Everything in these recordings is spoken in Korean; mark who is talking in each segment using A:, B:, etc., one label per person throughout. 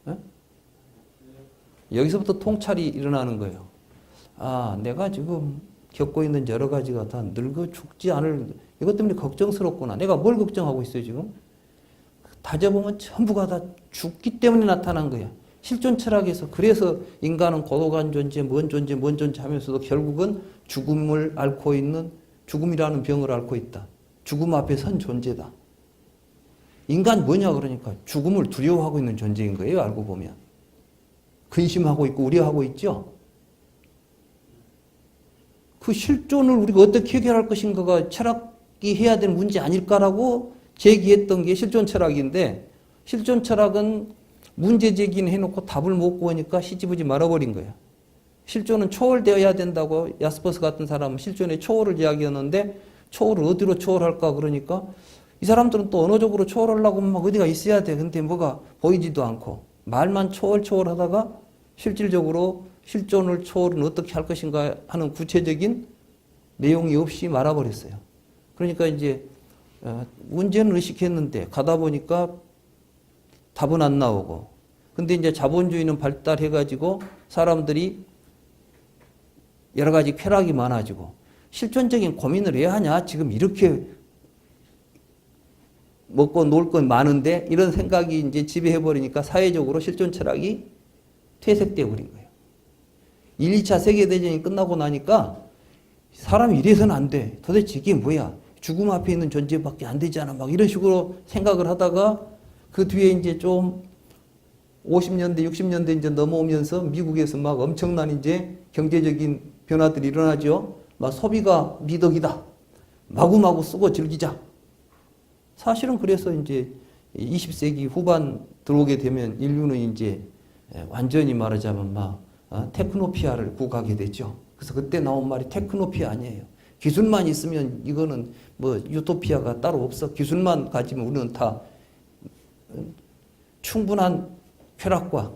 A: 예? 여기서부터 통찰이 일어나는 거예요. 아, 내가 지금 겪고 있는 여러 가지가 다 늙어 죽지 않을, 이것 때문에 걱정스럽구나. 내가 뭘 걱정하고 있어요, 지금? 다져보면 전부가 다 죽기 때문에 나타난 거야. 실존 철학에서. 그래서 인간은 고독한 존재, 뭔 존재, 뭔 존재 하면서도 결국은 죽음을 앓고 있는, 죽음이라는 병을 앓고 있다. 죽음 앞에 선 존재다. 인간 뭐냐 그러니까 죽음을 두려워하고 있는 존재인 거예요, 알고 보면. 근심하고 있고 우려하고 있죠. 그 실존을 우리가 어떻게 해결할 것인가가 철학이 해야 되는 문제 아닐까라고 제기했던 게 실존 철학인데, 실존 철학은 문제 제기는 해놓고 답을 못 구하니까 시지부지 말아버린 거야. 실존은 초월되어야 된다고 야스퍼스 같은 사람은 실존의 초월을 이야기하는데, 초월을 어디로 초월할까 그러니까 이 사람들은 또 언어적으로 초월하려고 막 어디가 있어야 돼. 근데 뭐가 보이지도 않고 말만 초월하다가 실질적으로 실존을 초월은 어떻게 할 것인가 하는 구체적인 내용이 없이 말아버렸어요. 그러니까 이제 문제는 의식했는데 가다 보니까 답은 안 나오고, 근데 이제 자본주의는 발달해가지고 사람들이 여러 가지 쾌락이 많아지고 실존적인 고민을 왜 하냐? 지금 이렇게 먹고 놀 건 많은데 이런 생각이 이제 지배해버리니까 사회적으로 실존 철학이 퇴색되어 버린 거예요. 1, 2차 세계대전이 끝나고 나니까 사람이 이래서는 안 돼. 도대체 이게 뭐야? 죽음 앞에 있는 존재밖에 안 되잖아. 막 이런 식으로 생각을 하다가 그 뒤에 이제 좀 50년대, 60년대 이제 넘어오면서 미국에서 막 엄청난 이제 경제적인 변화들이 일어나죠. 막 소비가 미덕이다. 마구마구 쓰고 즐기자. 사실은 그래서 이제 20세기 후반 들어오게 되면 인류는 이제 완전히 말하자면 막 테크노피아를 구가하게 됐죠. 그래서 그때 나온 말이 테크노피아 아니에요. 기술만 있으면 이거는 뭐 유토피아가 따로 없어. 기술만 가지면 우리는 다 충분한 쾌락과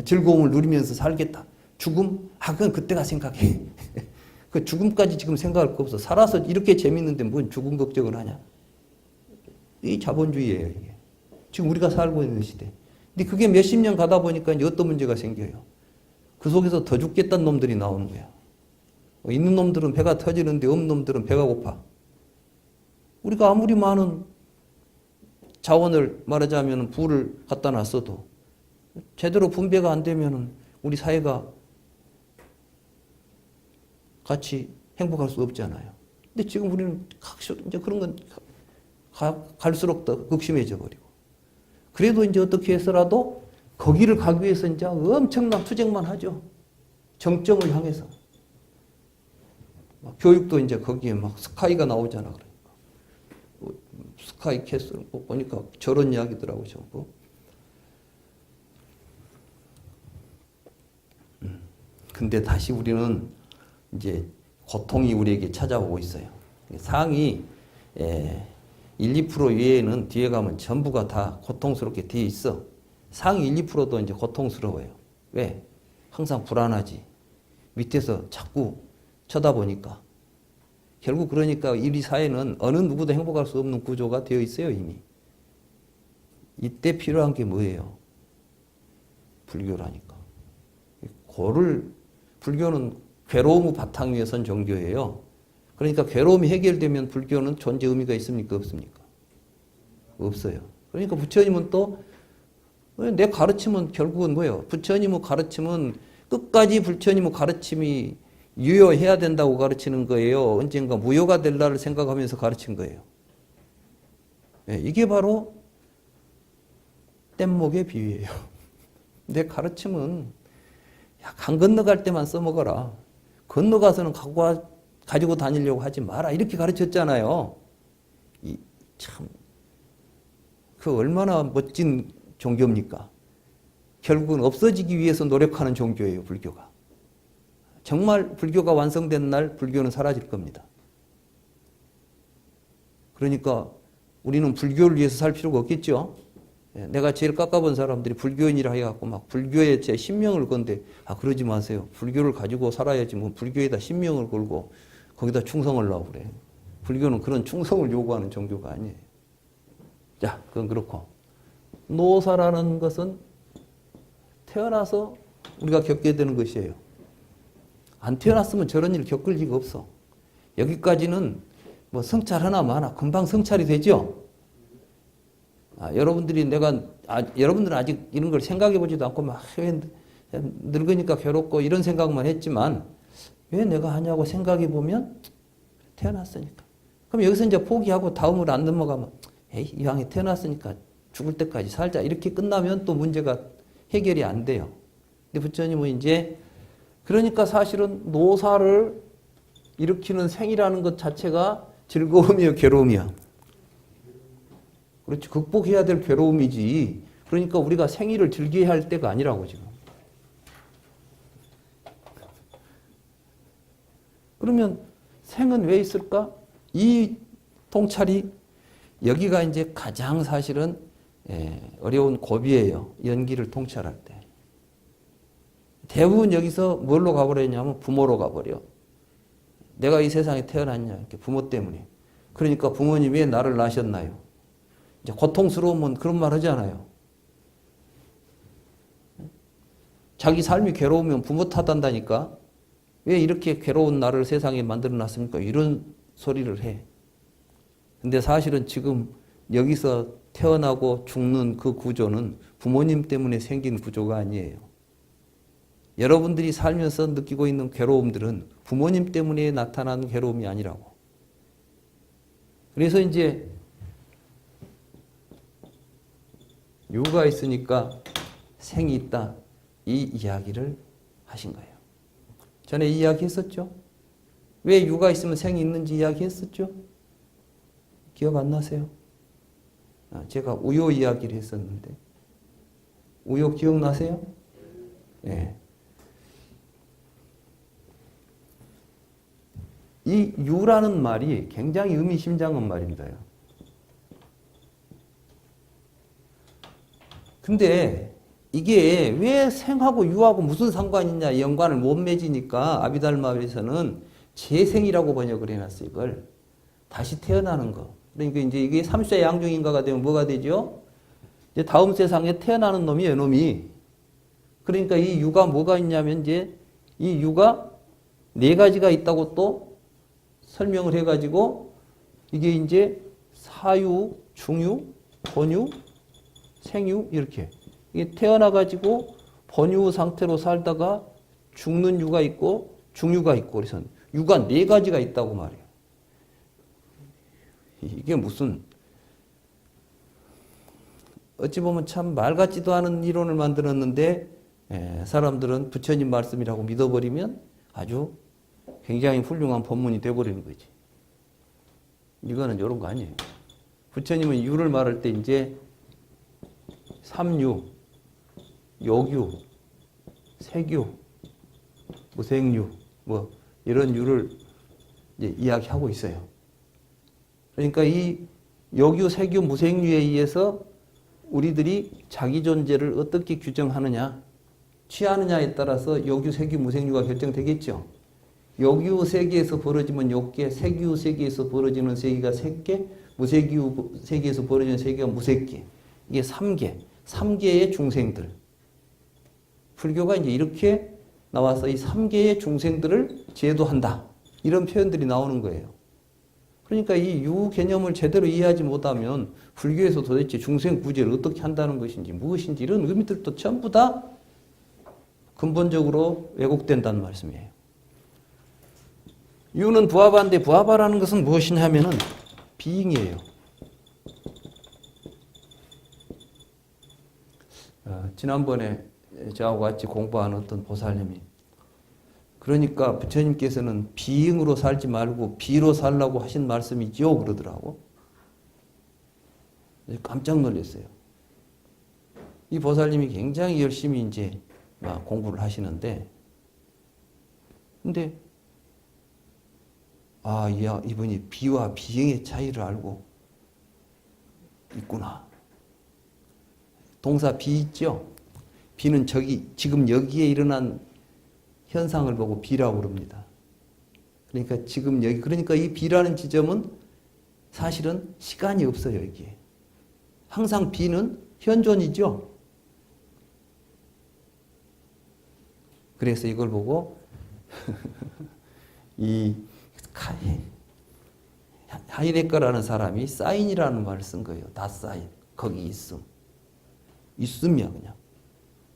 A: 즐거움을 누리면서 살겠다. 죽음? 그건 그때가 생각해. 그 죽음까지 지금 생각할 거 없어. 살아서 이렇게 재밌는데 뭔 죽음 걱정을 하냐. 이 자본주의예요, 이게. 지금 우리가 살고 있는 시대. 근데 그게 몇십 년 가다 보니까 이제 어떤 문제가 생겨요. 그 속에서 더 죽겠다는 놈들이 나오는 거야. 있는 놈들은 배가 터지는데 없는 놈들은 배가 고파. 우리가 아무리 많은 자원을 말하자면 부를 갖다 놨어도 제대로 분배가 안 되면 우리 사회가 같이 행복할 수 없잖아요. 근데 지금 우리는 이제 그런 건 갈수록 더 극심해져 버리고. 그래도 이제 어떻게 해서라도 거기를 가기 위해서 이제 엄청난 투쟁만 하죠. 정점을 향해서. 교육도 이제 거기에 막 스카이가 나오잖아. 그러니까. 스카이 캐슬 보니까 저런 이야기더라고, 전부. 근데 다시 우리는 이제 고통이 우리에게 찾아오고 있어요. 상위 1, 2% 외에는 뒤에 가면 전부가 다 고통스럽게 되어 있어. 상위 1, 2%도 이제 고통스러워요. 왜? 항상 불안하지. 밑에서 자꾸 쳐다보니까. 결국 그러니까 우리 사회는 어느 누구도 행복할 수 없는 구조가 되어 있어요, 이미. 이때 필요한 게 뭐예요? 불교라니까. 불교는 괴로움의 바탕 위에 선 종교예요. 그러니까 괴로움이 해결되면 불교는 존재 의미가 있습니까? 없습니까? 없어요. 그러니까 부처님은 또 내 가르침은 결국은 뭐예요? 부처님의 가르침은 끝까지 부처님의 가르침이 유효해야 된다고 가르치는 거예요. 언젠가 무효가 될 날을 생각하면서 가르친 거예요. 이게 바로 뗏목의 비유예요. 내 가르침은 강 건너갈 때만 써먹어라. 건너가서는 가지고 다니려고 하지 마라. 이렇게 가르쳤잖아요. 그 얼마나 멋진 종교입니까? 결국은 없어지기 위해서 노력하는 종교예요, 불교가. 정말 불교가 완성된 날 불교는 사라질 겁니다. 그러니까 우리는 불교를 위해서 살 필요가 없겠죠. 내가 제일 깎아본 사람들이 불교인이라 해갖고 막 불교에 제 신명을 건데, 그러지 마세요. 불교를 가지고 살아야지 뭐 불교에다 신명을 걸고 거기다 충성을 하려고 그래. 불교는 그런 충성을 요구하는 종교가 아니에요. 자, 그건 그렇고. 노사라는 것은 태어나서 우리가 겪게 되는 것이에요. 안 태어났으면 저런 일 겪을 리가 없어. 여기까지는 뭐 성찰 하나 마나 금방 성찰이 되죠. 여러분들은 아직 이런 걸 생각해 보지도 않고 막 늙으니까 괴롭고 이런 생각만 했지만 왜 내가 하냐고 생각해 보면 태어났으니까. 그럼 여기서 이제 포기하고 다음으로 안 넘어가면 에이, 이왕에 태어났으니까 죽을 때까지 살자. 이렇게 끝나면 또 문제가 해결이 안 돼요. 근데 부처님은 이제 그러니까 사실은 노사를 일으키는 생이라는 것 자체가 즐거움이요, 괴로움이야. 그렇지. 극복해야 될 괴로움이지. 그러니까 우리가 생일을 즐겨야 할 때가 아니라고 지금. 그러면 생은 왜 있을까? 이 통찰이 여기가 이제 가장 사실은 어려운 고비예요. 연기를 통찰할 때. 대부분 여기서 뭘로 가버렸냐면 부모로 가버려. 내가 이 세상에 태어났냐. 이렇게 부모 때문에. 그러니까 부모님이 왜 나를 낳으셨나요? 이제 고통스러우면 그런 말 하잖아요. 자기 삶이 괴로우면 부모 탓한다니까. 왜 이렇게 괴로운 나를 세상에 만들어 놨습니까? 이런 소리를 해. 근데 사실은 지금 여기서 태어나고 죽는 그 구조는 부모님 때문에 생긴 구조가 아니에요. 여러분들이 살면서 느끼고 있는 괴로움들은 부모님 때문에 나타나는 괴로움이 아니라고. 그래서 이제 유가 있으니까 생이 있다. 이 이야기를 하신 거예요. 전에 이야기 했었죠? 왜 유가 있으면 생이 있는지 이야기 했었죠? 기억 안 나세요? 제가 우요 이야기를 했었는데. 우요 기억나세요? 네. 이 유라는 말이 굉장히 의미심장한 말입니다요. 근데 이게 왜 생하고 유하고 무슨 상관이 있냐 연관을 못 맺으니까 아비달마에서는 재생이라고 번역을 해놨어요. 이걸 다시 태어나는 거. 그러니까 이제 이게 삼세 양중인가가 되면 뭐가 되죠? 이제 다음 세상에 태어나는 놈이에요, 놈이. 그러니까 이 유가 뭐가 있냐면 이제 이 유가 네 가지가 있다고 또 설명을 해가지고 이게 이제 사유, 중유, 본유, 생유 이렇게. 이게 태어나가지고 본유 상태로 살다가 죽는 유가 있고 중유가 있고 그래서 유가 네 가지가 있다고 말이에요. 이게 무슨 어찌 보면 참 말 같지도 않은 이론을 만들었는데 사람들은 부처님 말씀이라고 믿어버리면 아주 굉장히 훌륭한 법문이 돼버리는 거지. 이거는 이런 거 아니에요. 부처님은 유를 말할 때 이제 삼유, 욕유, 색유, 무색유 뭐 이런 유를 이제 이야기하고 있어요. 그러니까 이 욕유, 색유, 무색유에 의해서 우리들이 자기 존재를 어떻게 규정하느냐, 취하느냐에 따라서 욕유, 색유, 무색유가 결정되겠죠. 욕유 세계에서 벌어지면 욕계, 색유 세계에서 벌어지는 세계가 색계, 무색유 세계에서 벌어지는 세계가 무색계. 이게 3계, 3계의 중생들. 불교가 이제 이렇게 나와서 이 3계의 중생들을 제도한다. 이런 표현들이 나오는 거예요. 그러니까 이 유 개념을 제대로 이해하지 못하면 불교에서 도대체 중생 구제를 어떻게 한다는 것인지 무엇인지 이런 의미들도 전부 다 근본적으로 왜곡된다는 말씀이에요. 유는 부하바인데 부하바라는 것은 무엇이냐 하면은 비잉이에요. 지난번에 저하고 같이 공부한 어떤 보살님이 그러니까 부처님께서는 비잉으로 살지 말고 비로 살라고 하신 말씀이지요 그러더라고. 깜짝 놀랐어요. 이 보살님이 굉장히 열심히 이제 막 공부를 하시는데 근데 이분이 비와 비잉의 차이를 알고 있구나. 동사 비 있죠? 비는 지금 여기에 일어난 현상을 보고 비라고 그럽니다. 그러니까 지금 여기, 그러니까 이 비라는 지점은 사실은 시간이 없어요, 여기에. 항상 비는 현존이죠? 그래서 이걸 보고 이 하이데거라는 사람이 사인이라는 말을 쓴 거예요. 다 사인. 거기 있음. 있음이야 그냥.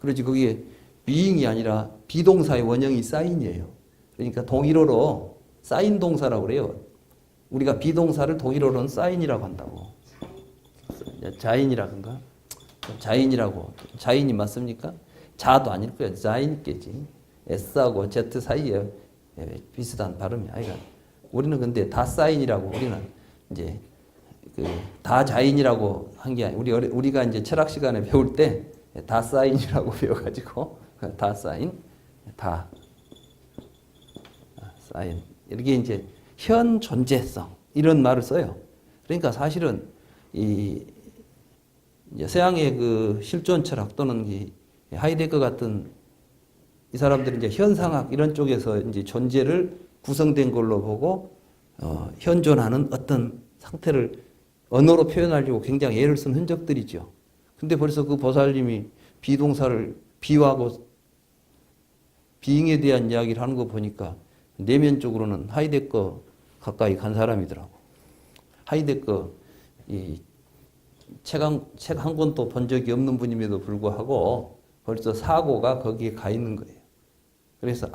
A: 그렇지 거기에 being이 아니라 비동사의 원형이 사인이에요. 그러니까 동일어로 사인 동사라고 그래요. 우리가 비동사를 동일어로는 사인이라고 한다고. 자인이라든가 자인이라고. 자인이 맞습니까? 자도 아닐 거예요. 자인께지. S하고 Z 사이에 비슷한 발음이야. 그러니까 우리는 근데 다 사인이라고 우리는 이제 다 자인이라고 한 게 아니고 우리가 이제 철학 시간에 배울 때 다 사인이라고 배워가지고 다 사인, 다 사인 이렇게 이제 현 존재성 이런 말을 써요. 그러니까 사실은 이 이제 서양의 그 실존 철학 또는 이 하이데거 같은 이 사람들은 이제 현상학 이런 쪽에서 이제 존재를 구성된 걸로 보고 현존하는 어떤 상태를 언어로 표현하려고 굉장히 애를 쓴 흔적들이죠. 근데 벌써 그 보살님이 비동사를 비유하고 비잉에 대한 이야기를 하는 거 보니까 내면적으로는 하이데거 가까이 간 사람이더라고. 하이데거 이 책 한 권도 본 적이 없는 분임에도 불구하고 벌써 사고가 거기에 가 있는 거예요. 그래서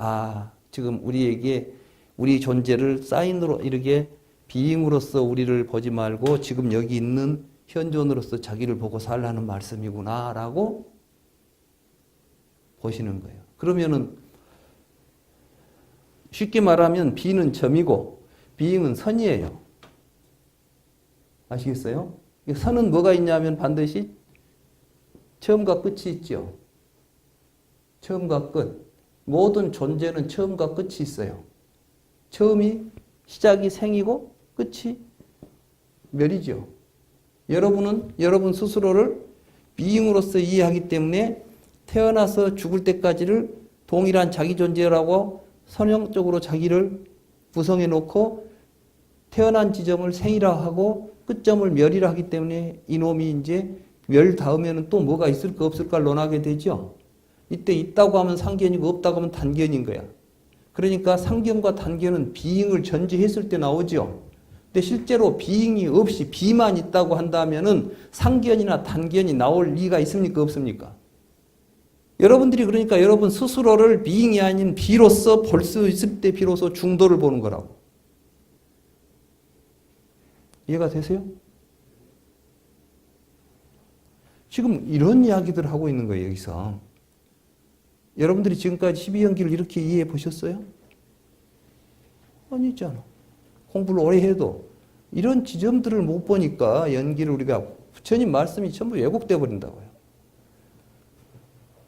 A: 지금 우리에게 우리 존재를 사인으로 이렇게 비잉으로서 우리를 보지 말고 지금 여기 있는 현존으로서 자기를 보고 살라는 말씀이구나라고 보시는 거예요. 그러면은 쉽게 말하면 비는 점이고 비잉은 선이에요. 아시겠어요? 선은 뭐가 있냐면 반드시 처음과 끝이 있죠. 처음과 끝. 모든 존재는 처음과 끝이 있어요. 처음이 시작이 생이고 끝이 멸이죠. 여러분은 여러분 스스로를 비잉으로서 이해하기 때문에 태어나서 죽을 때까지를 동일한 자기 존재라고 선형적으로 자기를 구성해 놓고 태어난 지점을 생이라 하고 끝점을 멸이라 하기 때문에 이놈이 이제 멸 다음에는 또 뭐가 있을까 없을까 논하게 되죠. 이때 있다고 하면 상견이고 없다고 하면 단견인 거야. 그러니까 상견과 단견은 비잉을 전제했을 때 나오죠. 근데 실제로 비잉이 없이 비만 있다고 한다면은 상견이나 단견이 나올 리가 있습니까 없습니까? 여러분들이 그러니까 여러분 스스로를 비잉이 아닌 비로서 볼 수 있을 때 비로소 중도를 보는 거라고. 이해가 되세요? 지금 이런 이야기들을 하고 있는 거예요, 여기서. 여러분들이 지금까지 12연기를 이렇게 이해해 보셨어요? 아니잖아. 공부를 오래 해도 이런 지점들을 못 보니까 연기를 우리가 부처님 말씀이 전부 왜곡돼 버린다고요.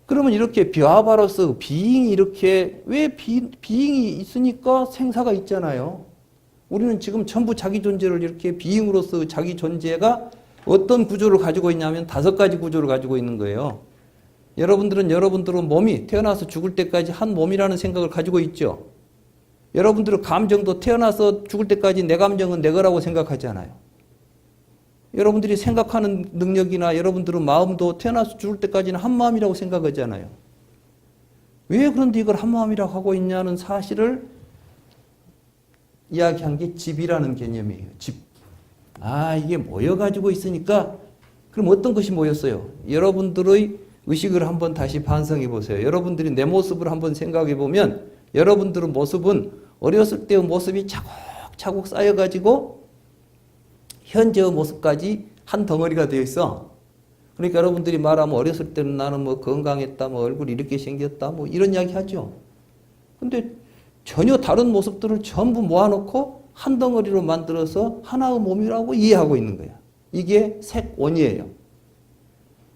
A: 그러면 이렇게 비아바로서 비잉이 이렇게 왜 비잉이 있으니까 생사가 있잖아요. 우리는 지금 전부 자기 존재를 이렇게 비잉으로서 자기 존재가 어떤 구조를 가지고 있냐면 5가지 구조를 가지고 있는 거예요. 여러분들은 몸이 태어나서 죽을 때까지 한 몸이라는 생각을 가지고 있죠. 여러분들은 감정도 태어나서 죽을 때까지 내 감정은 내 거라고 생각하잖아요. 여러분들이 생각하는 능력이나 여러분들은 마음도 태어나서 죽을 때까지는 한 마음이라고 생각하잖아요. 왜 그런데 이걸 한 마음이라고 하고 있냐는 사실을 이야기한 게 집이라는 개념이에요. 집. 이게 모여가지고 있으니까 그럼 어떤 것이 모였어요? 여러분들의 의식을 한번 다시 반성해 보세요. 여러분들이 내 모습을 한번 생각해 보면 여러분들의 모습은 어렸을 때의 모습이 차곡차곡 쌓여가지고 현재의 모습까지 한 덩어리가 되어 있어. 그러니까 여러분들이 말하면 어렸을 때는 나는 뭐 건강했다, 뭐 얼굴이 이렇게 생겼다, 뭐 이런 이야기 하죠. 근데 전혀 다른 모습들을 전부 모아놓고 한 덩어리로 만들어서 하나의 몸이라고 이해하고 있는 거야. 이게 색원이에요.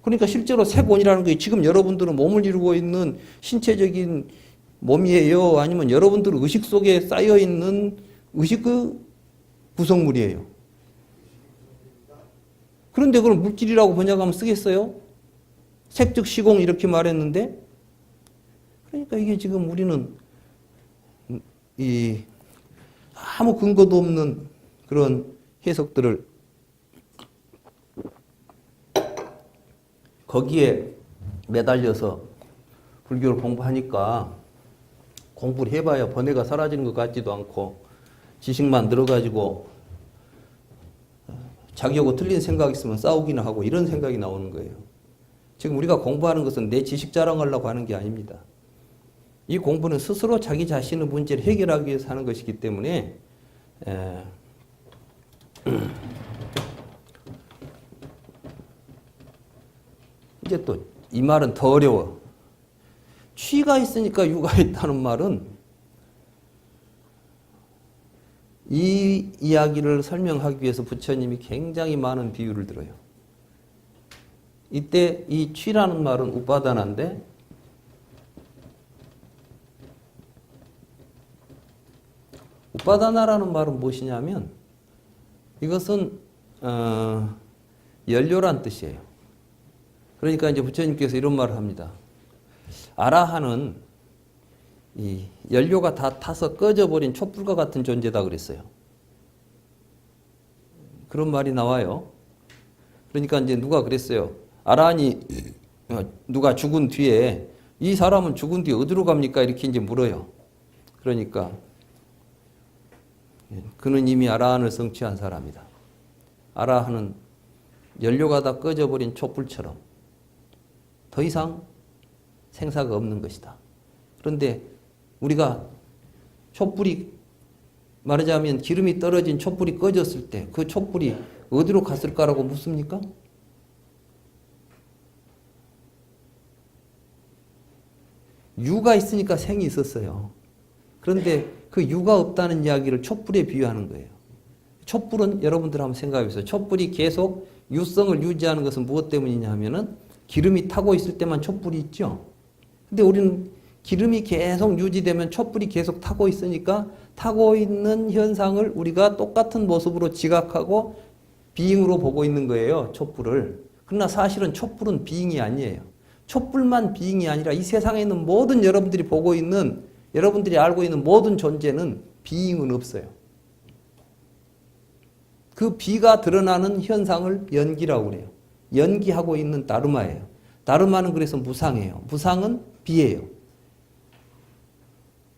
A: 그러니까 실제로 색원이라는 게 지금 여러분들은 몸을 이루고 있는 신체적인 몸이에요? 아니면 여러분들 의식 속에 쌓여있는 의식의 구성물이에요? 그런데 그걸 물질이라고 번역하면 쓰겠어요? 색즉 시공 이렇게 말했는데 그러니까 이게 지금 우리는 아무 근거도 없는 그런 해석들을 거기에 매달려서 불교를 공부하니까 공부를 해봐야 번뇌가 사라지는 것 같지도 않고 지식만 늘어가지고 자기하고 틀린 생각 있으면 싸우기나 하고 이런 생각이 나오는 거예요. 지금 우리가 공부하는 것은 내 지식 자랑하려고 하는 게 아닙니다. 이 공부는 스스로 자기 자신의 문제를 해결하기 위해서 하는 것이기 때문에 이제 또 이 말은 더 어려워. 취가 있으니까 유가 있다는 말은 이 이야기를 설명하기 위해서 부처님이 굉장히 많은 비유를 들어요. 이때 이 취라는 말은 우파다나인데 우파다나라는 말은 무엇이냐면 이것은 연료란 뜻이에요. 그러니까 이제 부처님께서 이런 말을 합니다. 아라한은 이 연료가 다 타서 꺼져버린 촛불과 같은 존재다 그랬어요. 그런 말이 나와요. 그러니까 이제 누가 그랬어요. 아라한이 누가 죽은 뒤에 이 사람은 죽은 뒤에 어디로 갑니까? 이렇게 이제 물어요. 그러니까 그는 이미 아라한을 성취한 사람이다. 아라한은 연료가 다 꺼져버린 촛불처럼 더 이상 생사가 없는 것이다. 그런데 우리가 촛불이 말하자면 기름이 떨어진 촛불이 꺼졌을 때 그 촛불이 어디로 갔을까라고 묻습니까? 유가 있으니까 생이 있었어요. 그런데 그 유가 없다는 이야기를 촛불에 비유하는 거예요. 촛불은 여러분들 한번 생각해 보세요. 촛불이 계속 유성을 유지하는 것은 무엇 때문이냐 하면은 기름이 타고 있을 때만 촛불이 있죠. 근데 우리는 기름이 계속 유지되면 촛불이 계속 타고 있으니까 타고 있는 현상을 우리가 똑같은 모습으로 지각하고 비잉으로 보고 있는 거예요. 촛불을. 그러나 사실은 촛불은 비잉이 아니에요. 촛불만 비잉이 아니라 이 세상에 있는 모든 여러분들이 보고 있는 여러분들이 알고 있는 모든 존재는 비잉은 없어요. 그 비가 드러나는 현상을 연기라고 그래요. 연기하고 있는 다르마예요. 다르마는 그래서 무상이에요. 무상은 비예요.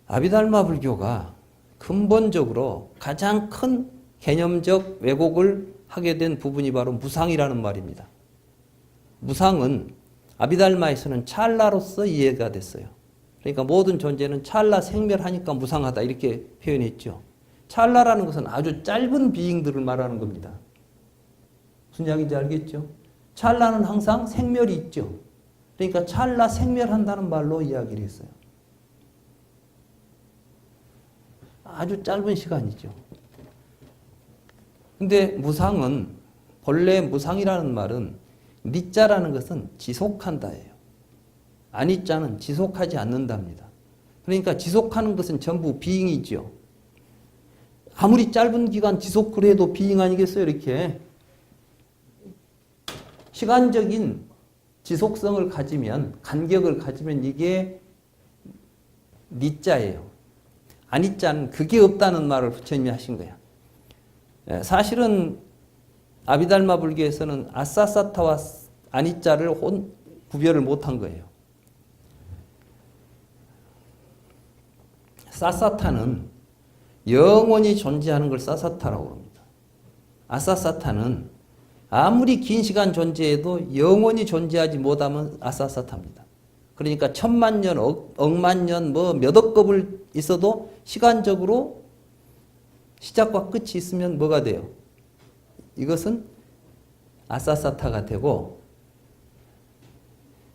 A: 아비달마 불교가 근본적으로 가장 큰 개념적 왜곡을 하게 된 부분이 바로 무상이라는 말입니다. 무상은 아비달마에서는 찰나로서 이해가 됐어요. 그러니까 모든 존재는 찰나 생멸하니까 무상하다 이렇게 표현했죠. 찰나라는 것은 아주 짧은 비잉들을 말하는 겁니다. 무슨 이야기인지 알겠죠? 찰나는 항상 생멸이 있죠. 그러니까 찰나 생멸한다는 말로 이야기를 했어요. 아주 짧은 시간이죠. 근데 무상은 본래 무상이라는 말은 니자라는 것은 지속한다예요. 아니자는 지속하지 않는답니다. 그러니까 지속하는 것은 전부 비잉이죠. 아무리 짧은 기간 지속을 해도 비잉 아니겠어요? 이렇게 시간적인 지속성을 가지면 간격을 가지면 이게 니자예요. 아니자는 그게 없다는 말을 부처님이 하신 거야. 사실은 아비달마 불교에서는 아사사타와 아니자를 구별을 못한 거예요. 사사타는 영원히 존재하는 걸 사사타라고 합니다. 아사사타는 아무리 긴 시간 존재해도 영원히 존재하지 못하면 아사사타입니다. 그러니까 1000만 년, 억만 년, 몇억 급을 있어도 시간적으로 시작과 끝이 있으면 뭐가 돼요? 이것은 아사사타가 되고,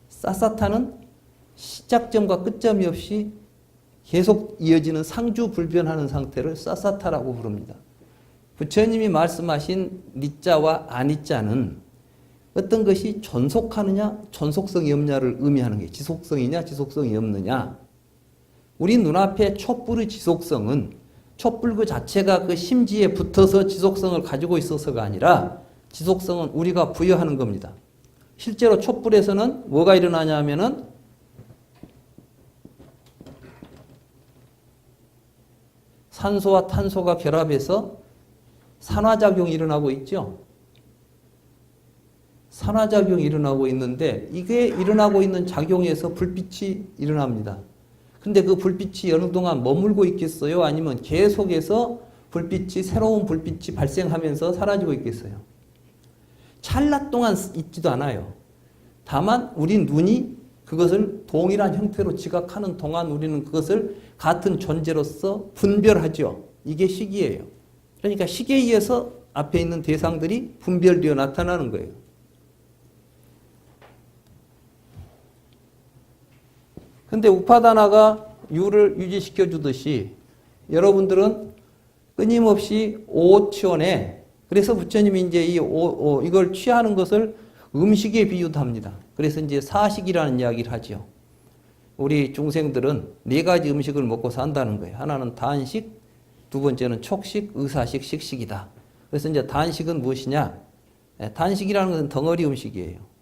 A: 사사타는 시작점과 끝점이 없이 계속 이어지는 상주불변하는 상태를 사사타라고 부릅니다. 부처님이 말씀하신 니자와 아니자는 어떤 것이 존속하느냐, 존속성이 없냐를 의미하는 게 지속성이냐, 지속성이 없느냐. 우리 눈앞에 촛불의 지속성은 촛불 그 자체가 그 심지에 붙어서 지속성을 가지고 있어서가 아니라 지속성은 우리가 부여하는 겁니다. 실제로 촛불에서는 뭐가 일어나냐 하면은 산소와 탄소가 결합해서 산화작용이 일어나고 있죠. 산화작용이 일어나고 있는데 이게 일어나고 있는 작용에서 불빛이 일어납니다. 근데 그 불빛이 어느 동안 머물고 있겠어요? 아니면 계속해서 불빛이, 새로운 불빛이 발생하면서 사라지고 있겠어요? 찰나 동안 있지도 않아요. 다만 우리 눈이 그것을 동일한 형태로 지각하는 동안 우리는 그것을 같은 존재로서 분별하죠. 이게 시기예요. 그러니까 시계에 의해서 앞에 있는 대상들이 분별되어 나타나는 거예요. 근데 우파다나가 유를 유지시켜 주듯이 여러분들은 끊임없이 오치원에, 그래서 부처님이 이제 이걸 취하는 것을 음식에 비유합니다. 그래서 이제 사식이라는 이야기를 하죠. 우리 중생들은 네 가지 음식을 먹고 산다는 거예요. 하나는 단식, 두 번째는 촉식, 의사식, 식식이다. 그래서 이제 단식은 무엇이냐? 단식이라는 것은 덩어리 음식이에요.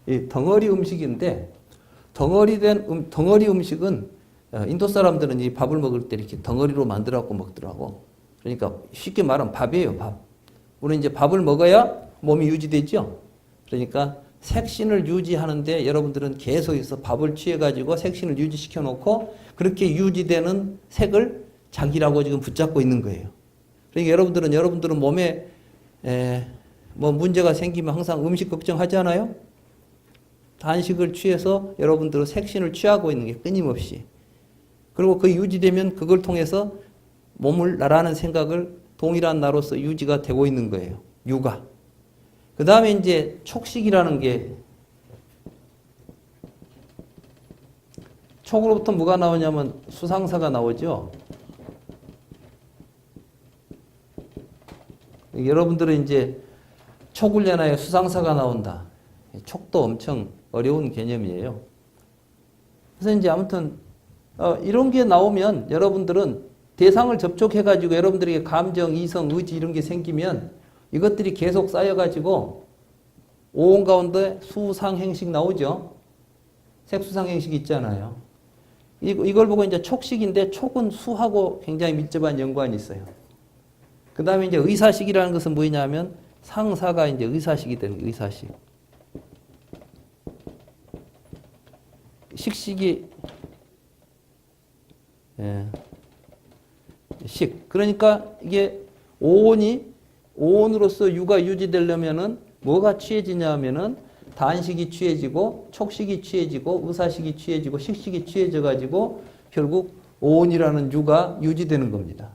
A: 이 덩어리 음식인데, 덩어리 음식은 인도 사람들은 이 밥을 먹을 때 이렇게 덩어리로 만들어갖고 먹더라고. 그러니까 쉽게 말하면 밥이에요, 밥. 우리는 이제 밥을 먹어야 몸이 유지되죠. 그러니까 색신을 유지하는데 여러분들은 계속해서 밥을 취해가지고 색신을 유지시켜 놓고 그렇게 유지되는 색을 자기라고 지금 붙잡고 있는 거예요. 그러니까 여러분들은 몸에 뭐 문제가 생기면 항상 음식 걱정하잖아요. 단식을 취해서 여러분들은 색신을 취하고 있는 게 끊임없이. 그리고 그 유지되면 그걸 통해서 몸을 나라는 생각을 동일한 나로서 유지가 되고 있는 거예요. 유가. 그 다음에 이제 촉식이라는 게, 촉으로부터 뭐가 나오냐면 수상사가 나오죠. 여러분들은 이제 촉훈련하여 수상사가 나온다. 촉도 엄청 어려운 개념이에요. 그래서 이제 아무튼 이런 게 나오면 여러분들은 대상을 접촉해가지고 여러분들에게 감정, 이성, 의지 이런 게 생기면 이것들이 계속 쌓여가지고 오온 가운데 수상행식 나오죠. 색수상행식 있잖아요. 이걸 보고 이제 촉식인데 촉은 수하고 굉장히 밀접한 연관이 있어요. 그 다음에 이제 의사식이라는 것은 뭐냐면 상사가 이제 의사식이 되는 거예요. 의사식. 식식이 식. 그러니까 이게 오온으로서 유가 유지되려면은 뭐가 취해지냐 하면은 단식이 취해지고 촉식이 취해지고 의사식이 취해지고 식식이 취해져 가지고 결국 오온이라는 유가 유지되는 겁니다.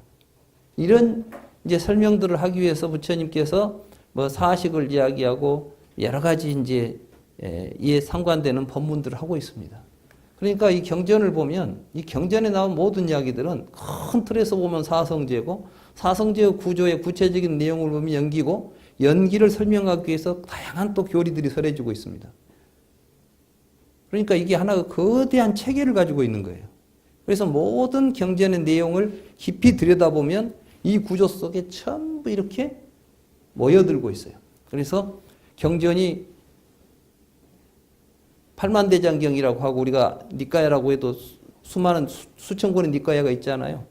A: 이런 이제 설명들을 하기 위해서 부처님께서 뭐 사식을 이야기하고 여러 가지 이제 이에 상관되는 법문들을 하고 있습니다. 그러니까 이 경전을 보면 이 경전에 나온 모든 이야기들은 큰 틀에서 보면 사성제고 사성제의 구조의 구체적인 내용을 보면 연기고 연기를 설명하기 위해서 다양한 또 교리들이 설해지고 있습니다. 그러니까 이게 하나의 거대한 체계를 가지고 있는 거예요. 그래서 모든 경전의 내용을 깊이 들여다보면 이 구조 속에 전부 이렇게 모여들고 있어요. 그래서 경전이 팔만대장경이라고 하고 우리가 니까야라고 해도 수많은 수천 권의 니까야가 있잖아요.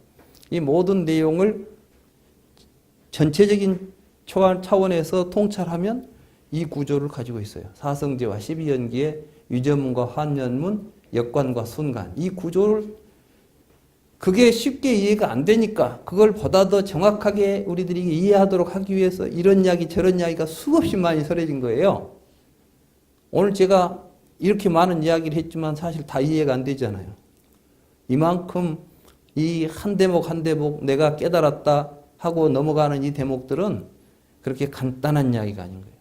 A: 이 모든 내용을 전체적인 차원에서 통찰하면 이 구조를 가지고 있어요. 사성제와 12연기의 유전문과 환연문, 역관과 순관. 이 구조를 그게 쉽게 이해가 안 되니까 그걸 보다 더 정확하게 우리들이 이해하도록 하기 위해서 이런 이야기 저런 이야기가 수없이 많이 설해진 거예요. 오늘 제가 이렇게 많은 이야기를 했지만 사실 다 이해가 안 되잖아요. 이만큼 이 한 대목 한 대목 내가 깨달았다 하고 넘어가는 이 대목들은 그렇게 간단한 이야기가 아닌 거예요.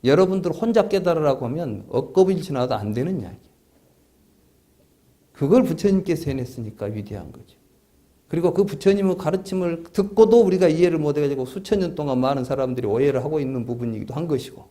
A: 여러분들 혼자 깨달으라고 하면 억겁이 지나도 안 되는 이야기. 그걸 부처님께서 해냈으니까 위대한 거죠. 그리고 그 부처님의 가르침을 듣고도 우리가 이해를 못해가지고 수천 년 동안 많은 사람들이 오해를 하고 있는 부분이기도 한 것이고